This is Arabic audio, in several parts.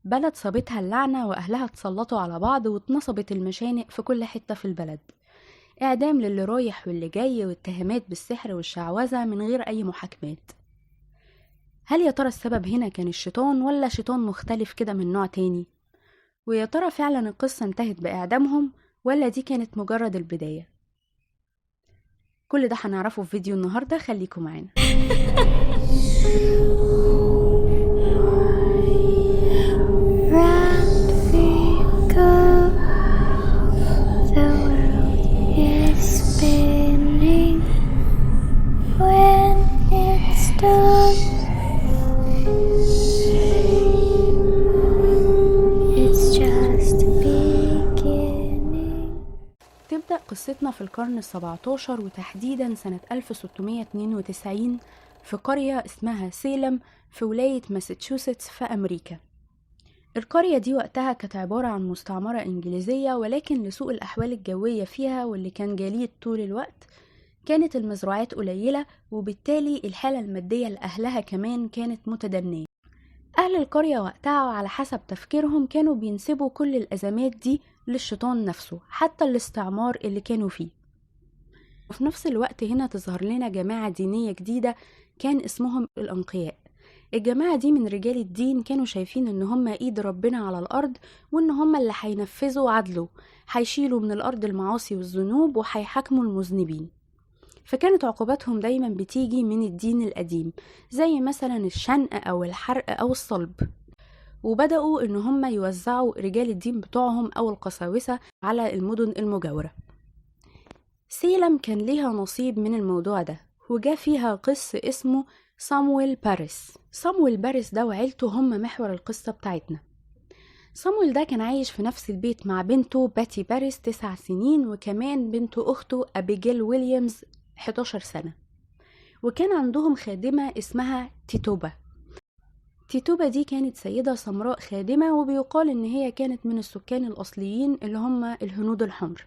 بلد صابتها اللعنة وأهلها اتسلطوا على بعض واتنصبت المشانق في كل حتة في البلد، إعدام للي رايح واللي جاي واتهامات بالسحر والشعوذة من غير أي محاكمات. هل يا ترى السبب هنا كان الشيطان ولا شيطان مختلف كده من نوع تاني؟ ويا ترى فعلا القصة انتهت بإعدامهم ولا دي كانت مجرد البداية؟ كل ده هنعرفه في فيديو النهاردة، خليكم معانا. تبدأ قصتنا في القرن ال17 وتحديدا سنة 1692 في قرية اسمها سيلم في ولاية ماساتشوستس في أمريكا. القرية دي وقتها كانت عبارة عن مستعمرة إنجليزية، ولكن لسوء الأحوال الجوية فيها واللي كان جليد طول الوقت كانت المزروعات قليلة، وبالتالي الحالة المادية لأهلها كمان كانت متدنية. أهل القرية وقتها على حسب تفكيرهم كانوا بينسبوا كل الأزمات دي للشيطان نفسه، حتى الاستعمار اللي كانوا فيه. وفي نفس الوقت هنا تظهر لنا جماعة دينية جديدة كان اسمهم الأنقياء. الجماعة دي من رجال الدين كانوا شايفين ان هم ايد ربنا على الارض، وان هم اللي هينفذوا عدله، هيشيلوا من الارض المعاصي والذنوب وهيحاكموا المذنبين. فكانت عقوباتهم دايما بتيجي من الدين القديم، زي مثلا الشنق او الحرق او الصلب. وبدأوا ان هم يوزعوا رجال الدين بتوعهم او القساوسة على المدن المجاورة. سيلم كان ليها نصيب من الموضوع ده، وجا فيها قس اسمه صامويل باريس. صامويل باريس ده وعيلته هم محور القصة بتاعتنا. صامويل ده كان عايش في نفس البيت مع بنته باتي باريس 9 سنين، وكمان بنته أخته أبيجيل ويليامز 11 سنة. وكان عندهم خادمة اسمها تيتوبا. تيتوبا دي كانت سيدة سمراء خادمة، وبيقال إن هي كانت من السكان الأصليين اللي هم الهنود الحمر.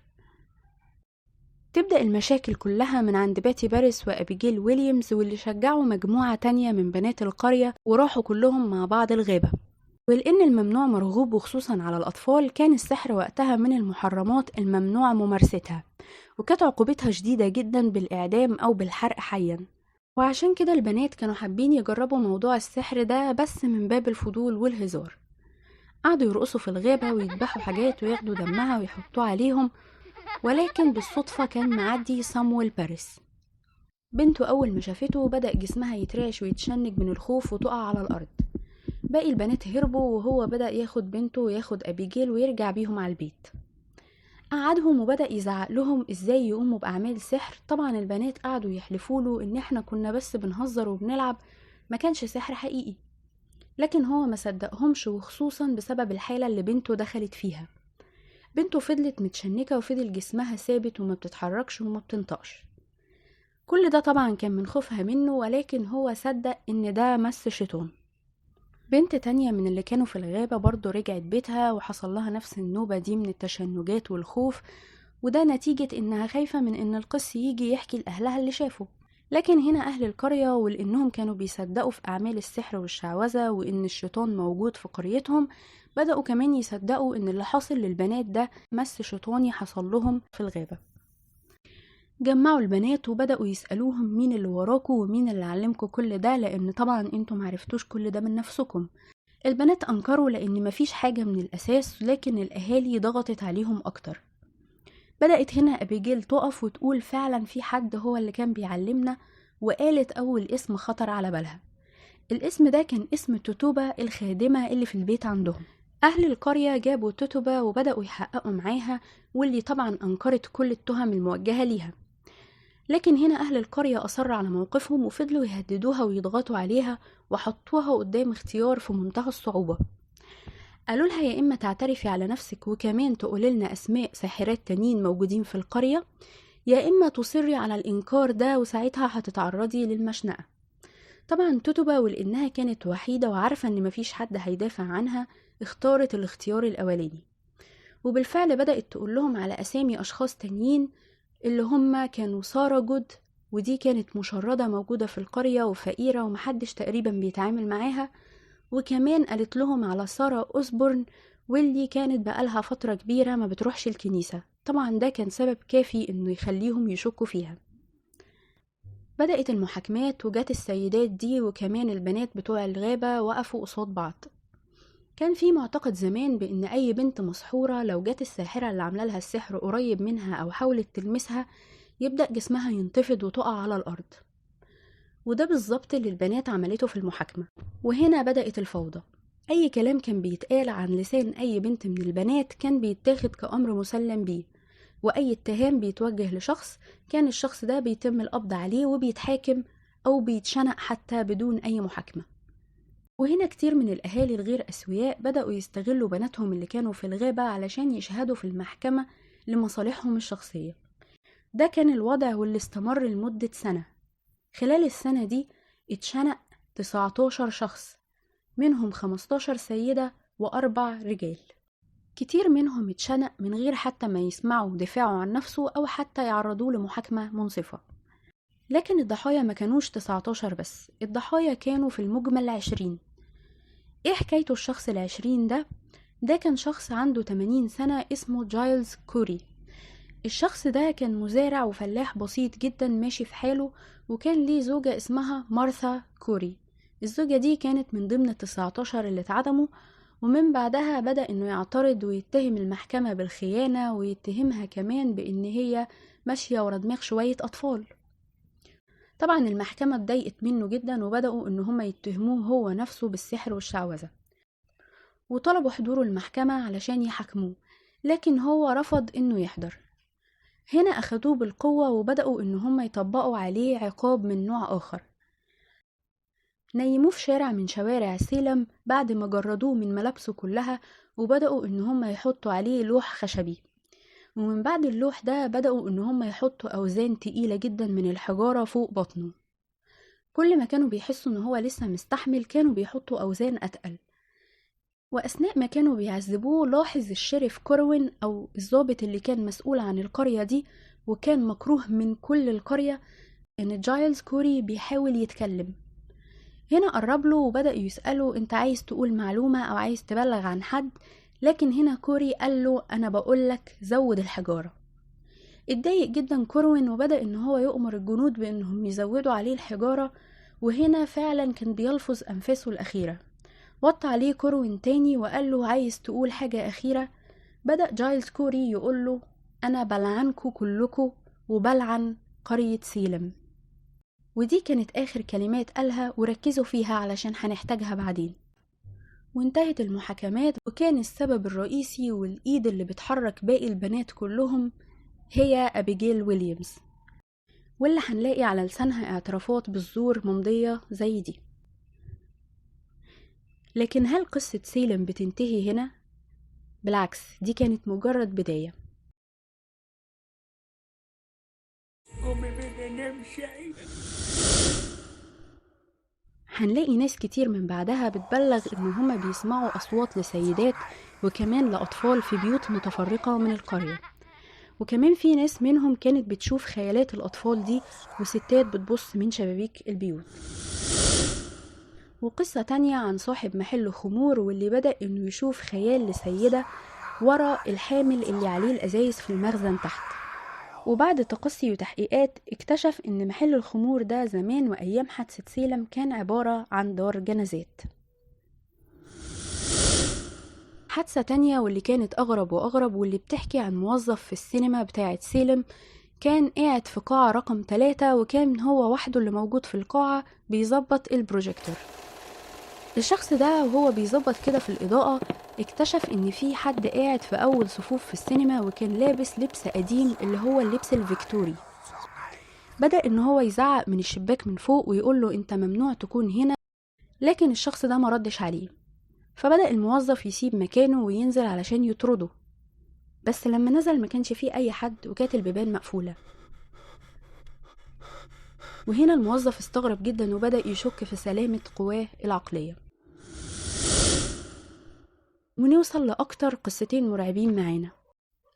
تبدأ المشاكل كلها من عند باتي باريس وأبيجيل ويليامز، واللي شجعوا مجموعة تانية من بنات القرية وراحوا كلهم مع بعض الغابة. ولأن الممنوع مرغوب وخصوصا على الأطفال، كان السحر وقتها من المحرمات الممنوع ممارستها، وكانت عقوبتها شديدة جدا بالإعدام أو بالحرق حيا. وعشان كده البنات كانوا حابين يجربوا موضوع السحر ده بس من باب الفضول والهزار. قعدوا يرقصوا في الغابة ويذبحوا حاجات وياخدوا دمها ويحطوه عليهم. ولكن بالصدفة كان معدي صامويل باريس. بنته أول ما شافته بدأ جسمها يترعش ويتشنج من الخوف وتقع على الأرض. باقي البنات هربوا، وهو بدأ ياخد بنته وياخد أبيجيل ويرجع بيهم على البيت. قعدهم وبدأ يزعق لهم ازاي يقوموا بأعمال سحر. طبعا البنات قعدوا يحلفوا له ان احنا كنا بس بنهزر وبنلعب، ما كانش سحر حقيقي. لكن هو ما صدقهمش، وخصوصا بسبب الحالة اللي بنته دخلت فيها. بنته فضلت متشنكة وفضل جسمها ثابت وما بتتحركش وما بتنطقش. كل ده طبعا كان من خوفها منه، ولكن هو صدق ان ده مس شيطان. بنت تانية من اللي كانوا في الغابة برضو رجعت بيتها وحصل لها نفس النوبة دي من التشنجات والخوف، وده نتيجة انها خايفة من ان القس يجي يحكي لأهلها اللي شافه. لكن هنا أهل القرية ولأنهم كانوا بيصدقوا في أعمال السحر والشعوذة وإن الشيطان موجود في قريتهم، بدأوا كمان يصدقوا إن اللي حاصل للبنات ده مس شيطاني حصل لهم في الغابة. جمعوا البنات وبدأوا يسألوهم مين اللي وراكوا ومين اللي علمكوا كل ده، لأن طبعا انتم معرفتوش كل ده من نفسكم. البنات أنكروا لأن مفيش حاجة من الأساس، لكن الأهالي ضغطت عليهم أكتر. بدأت هنا أبيجيل تقف وتقول فعلا في حد هو اللي كان بيعلمنا، وقالت أول اسم خطر على بالها. الاسم ده كان اسم توتوبا الخادمة اللي في البيت عندهم. أهل القرية جابوا توتوبا وبدأوا يحققوا معاها، واللي طبعا أنكرت كل التهم الموجهة ليها. لكن هنا أهل القرية أصروا على موقفهم وفضلوا يهددوها ويضغطوا عليها، وحطوها قدام اختيار في منتهى الصعوبة. قالوا لها يا إما تعترفي على نفسك وكمان تقولي لنا أسماء ساحرات تانيين موجودين في القرية، يا إما تصري على الإنكار ده وساعتها هتتعرضي للمشنقة. طبعا توتوبا ولأنها كانت وحيدة وعارفة إن مفيش حد هيدافع عنها، اختارت الاختيار الأولاني. وبالفعل بدأت تقول لهم على أسامي أشخاص تانيين اللي هم كانوا سارة جود، ودي كانت مشردة موجودة في القرية وفقيرة ومحدش تقريبا بيتعامل معاها، وكمان قالت لهم على سارة أوسبورن واللي كانت بقالها فترة كبيرة ما بتروحش الكنيسة. طبعا ده كان سبب كافي إنه يخليهم يشكوا فيها. بدأت المحاكمات وجات السيدات دي وكمان البنات بتوع الغابة وقفوا قصاد بعض. كان في معتقد زمان بإن أي بنت مسحورة لو جات الساحرة اللي عاملة لها السحر قريب منها أو حاولت تلمسها يبدأ جسمها ينتفض وتقع على الأرض. وده بالظبط اللي البنات عملته في المحاكمة. وهنا بدأت الفوضى. أي كلام كان بيتقال عن لسان أي بنت من البنات كان بيتاخد كأمر مسلم بيه، وأي اتهام بيتوجه لشخص كان الشخص ده بيتم القبض عليه وبيتحاكم أو بيتشنق حتى بدون أي محاكمة. وهنا كتير من الأهالي الغير أسوياء بدأوا يستغلوا بناتهم اللي كانوا في الغابة علشان يشهدوا في المحكمة لمصالحهم الشخصية. ده كان الوضع واللي استمر لمدة سنة. خلال السنة دي اتشنق 19 شخص، منهم 15 سيدة و4 رجال. كتير منهم اتشنق من غير حتى ما يسمعوا دفاعه عن نفسه أو حتى يعرضوه لمحاكمة منصفة. لكن الضحايا ما كانوش 19 بس، الضحايا كانوا في المجمل 20. ايه حكايته الشخص ال20 ده؟ ده كان شخص عنده 80 سنة اسمه جايلز كوري. الشخص ده كان مزارع وفلاح بسيط جدا ماشي في حاله، وكان ليه زوجة اسمها مارثا كوري. الزوجة دي كانت من ضمن ال19 اللي اتعدموا، ومن بعدها بدأ انه يعترض ويتهم المحكمة بالخيانة ويتهمها كمان بان هي ماشية ورا دماغ شوية اطفال. طبعا المحكمة اتضايقت منه جدا وبدأوا ان هما يتهموه هو نفسه بالسحر والشعوذة، وطلبوا حضوره المحكمة علشان يحاكموه، لكن هو رفض انه يحضر. هنا أخدوه بالقوة وبدأوا إن هم يطبقوا عليه عقاب من نوع آخر. نيموه في شارع من شوارع سيلم بعد ما جردوه من ملابسه كلها، وبدأوا إن هم يحطوا عليه لوح خشبي. ومن بعد اللوح ده بدأوا إن هم يحطوا أوزان تقيلة جدا من الحجارة فوق بطنه. كل ما كانوا بيحسوا إن هو لسه مستحمل كانوا بيحطوا أوزان أتقل. وأثناء ما كانوا بيعذبوه لاحظ الشريف كوروين أو الضابط اللي كان مسؤول عن القرية دي وكان مكروه من كل القرية إن جايلز كوري بيحاول يتكلم. هنا قرب له وبدأ يسأله أنت عايز تقول معلومة أو عايز تبلغ عن حد؟ لكن هنا كوري قال له أنا بقولك زود الحجارة. اتضايق جدا كوروين وبدأ إن هو يؤمر الجنود بأنهم يزودوا عليه الحجارة، وهنا فعلا كان بيلفظ أنفاسه الأخيرة. وط عليه كوروين تاني وقال له عايز تقول حاجة أخيرة؟ بدأ جايلز كوري يقول له أنا بلعنكوا كلكوا وبلعن قرية سيلم. ودي كانت آخر كلمات قالها وركزوا فيها علشان هنحتاجها بعدين. وانتهت المحاكمات، وكان السبب الرئيسي والإيد اللي بتحرك باقي البنات كلهم هي أبيجيل ويليامز، واللي هنلاقي على لسانها اعترافات بالزور ممضية زي دي. لكن هل قصة سيلم بتنتهي هنا؟ بالعكس، دي كانت مجرد بداية. هنلاقي ناس كتير من بعدها بتبلغ إن هما بيسمعوا أصوات لسيدات وكمان لأطفال في بيوت متفرقة من القرية، وكمان في ناس منهم كانت بتشوف خيالات الأطفال دي وستات بتبص من شبابيك البيوت. وقصة تانية عن صاحب محل خمور واللي بدأ إنه يشوف خيال لسيدة ورا الحامل اللي عليه الأزايز في المخزن تحت. وبعد تقصي وتحقيقات اكتشف إن محل الخمور ده زمان وأيام حادثة سيلم كان عبارة عن دار جنازات. حادثة تانية واللي كانت أغرب وأغرب واللي بتحكي عن موظف في السينما بتاعة سيلم كان قاعد في قاعة رقم 3 وكان هو وحده اللي موجود في القاعة بيظبط البروجيكتور. الشخص ده وهو بيظبط كده في الإضاءة اكتشف ان في حد قاعد في اول صفوف في السينما وكان لابس لبس قديم اللي هو اللبس الفيكتوري. بدأ ان هو يزعق من الشباك من فوق ويقول له انت ممنوع تكون هنا، لكن الشخص ده ما ردش عليه. فبدأ الموظف يسيب مكانه وينزل علشان يطرده، بس لما نزل ما كانش فيه اي حد وكانت البيبان مقفولة. وهنا الموظف استغرب جدا وبدأ يشك في سلامة قواه العقلية. ونوصل لأكتر قصتين مرعبين معانا.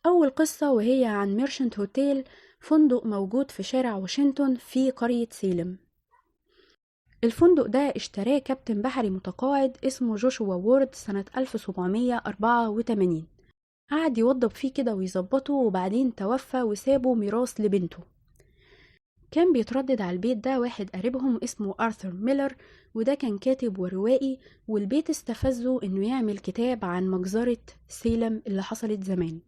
أول قصة وهي عن ميرشنت هوتيل، فندق موجود في شارع واشنطن في قرية سيلم. الفندق ده اشتراه كابتن بحري متقاعد اسمه جوشوا وورد سنة 1784. قعد يوضب فيه كده ويظبطه، وبعدين توفى وسابه ميراث لبنته. كان بيتردد على البيت ده واحد قريبهم اسمه آرثر ميلر، وده كان كاتب وروائي، والبيت استفزه انه يعمل كتاب عن مجزرة سيلم اللي حصلت زمان.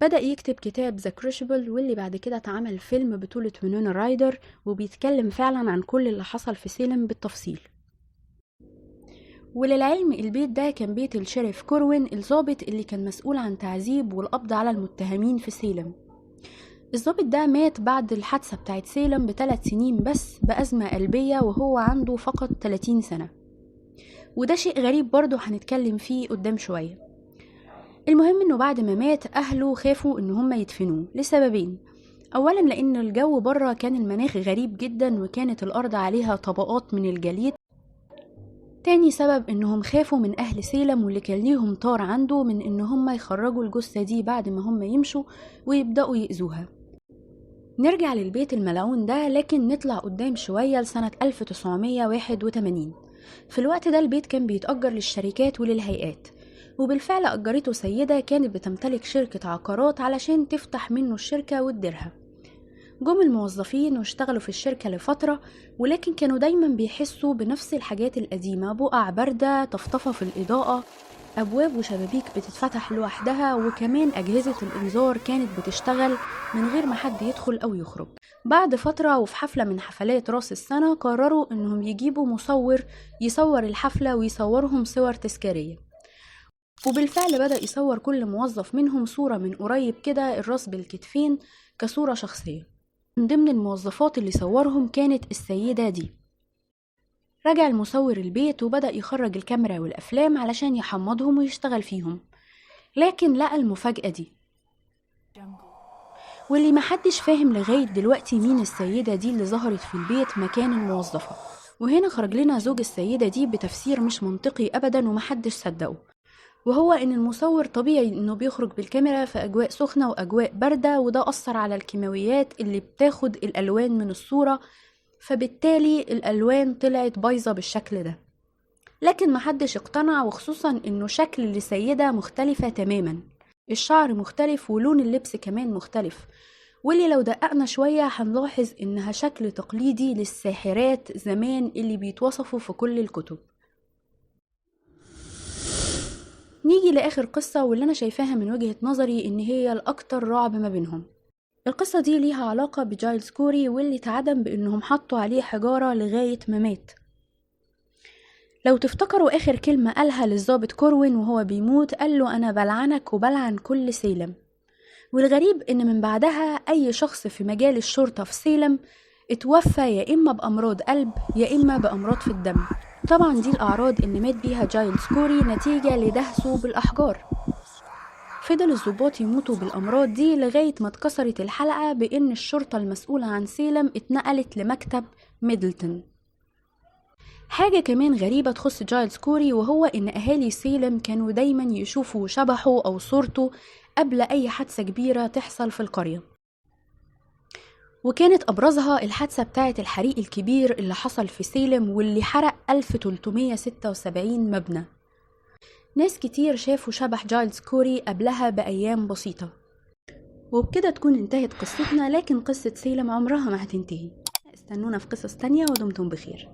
بدأ يكتب كتاب ذا كروشبل، واللي بعد كده اتعمل فيلم بطولة وينونا رايدر، وبيتكلم فعلا عن كل اللي حصل في سيلم بالتفصيل. وللعلم البيت ده كان بيت الشريف كوروين، الضابط اللي كان مسؤول عن تعذيب والقبض على المتهمين في سيلم. الضابط ده مات بعد الحادثة بتاعت سيلم ب3 سنين بس بأزمة قلبية، وهو عنده فقط 30 سنة. وده شيء غريب برضو هنتكلم فيه قدام شوية. المهم انه بعد ما مات اهله خافوا ان هم يدفنوه لسببين. اولا لان الجو بره كان المناخ غريب جدا، وكانت الارض عليها طبقات من الجليد. تاني سبب انهم خافوا من اهل سيلم واللي كان ليهم طار عنده من ان هم يخرجوا الجثة دي بعد ما هم يمشوا ويبدأوا يأذوها. نرجع للبيت الملعون ده، لكن نطلع قدام شوية لسنة 1981. في الوقت ده البيت كان بيتأجر للشركات وللهيئات، وبالفعل أجرته سيدة كانت بتمتلك شركة عقارات علشان تفتح منه الشركة وتديرها. جم الموظفين واشتغلوا في الشركة لفترة، ولكن كانوا دايما بيحسوا بنفس الحاجات القديمة: بقع باردة، طفطفة في الإضاءة، أبواب وشبابيك بتتفتح لوحدها، وكمان أجهزة الإنذار كانت بتشتغل من غير ما حد يدخل أو يخرج. بعد فترة وفي حفلة من حفلات راس السنة قرروا إنهم يجيبوا مصور يصور الحفلة ويصورهم صور تذكارية. وبالفعل بدأ يصور كل موظف منهم صورة من قريب كده، الراس بالكتفين، كصورة شخصية. من ضمن الموظفات اللي صورهم كانت السيدة دي. رجع المصور البيت وبدأ يخرج الكاميرا والأفلام علشان يحمضهم ويشتغل فيهم، لكن لقى المفاجأة دي، واللي محدش فاهم لغاية دلوقتي مين السيدة دي اللي ظهرت في البيت مكان الموظفة. وهنا خرج لنا زوج السيدة دي بتفسير مش منطقي أبدا ومحدش صدقه، وهو إن المصور طبيعي إنه بيخرج بالكاميرا في أجواء سخنة وأجواء باردة، وده أثر على الكيماويات اللي بتاخد الألوان من الصورة، فبالتالي الألوان طلعت بايظة بالشكل ده. لكن محدش اقتنع، وخصوصا إنه شكل السيدة مختلفة تماما، الشعر مختلف ولون اللبس كمان مختلف، واللي لو دققنا شوية هنلاحظ إنها شكل تقليدي للساحرات زمان اللي بيتوصفوا في كل الكتب. نيجي لآخر قصة، واللي أنا شايفاها من وجهة نظري إن هي الأكتر رعب ما بينهم. القصة دي ليها علاقة بجايلز كوري، واللي اتعدم بإنهم حطوا عليه حجارة لغاية ما مات. لو تفتكروا آخر كلمة قالها للضابط كوروين وهو بيموت، قال له: أنا بلعنك وبلعن كل سيلم. والغريب إن من بعدها أي شخص في مجال الشرطة في سيلم اتوفى يا إما بأمراض قلب يا إما بأمراض في الدم. طبعا دي الأعراض اللي مات بيها جايلز كوري نتيجة لدهسه بالأحجار. فضل الضباط يموتوا بالأمراض دي لغاية ما اتكسرت الحلقة بإن الشرطة المسؤولة عن سيلم اتنقلت لمكتب ميدلتون. حاجة كمان غريبة تخص جايلز كوري، وهو إن أهالي سيلم كانوا دايما يشوفوا شبحه أو صورته قبل أي حادثة كبيرة تحصل في القرية، وكانت أبرزها الحادثة بتاعة الحريق الكبير اللي حصل في سيلم واللي حرق 1376 مبنى. ناس كتير شافوا شبح جايلز كوري قبلها بأيام بسيطة. وبكده تكون انتهت قصتنا، لكن قصة سيلم عمرها ما هتنتهي. استنونا في قصص تانية ودمتم بخير.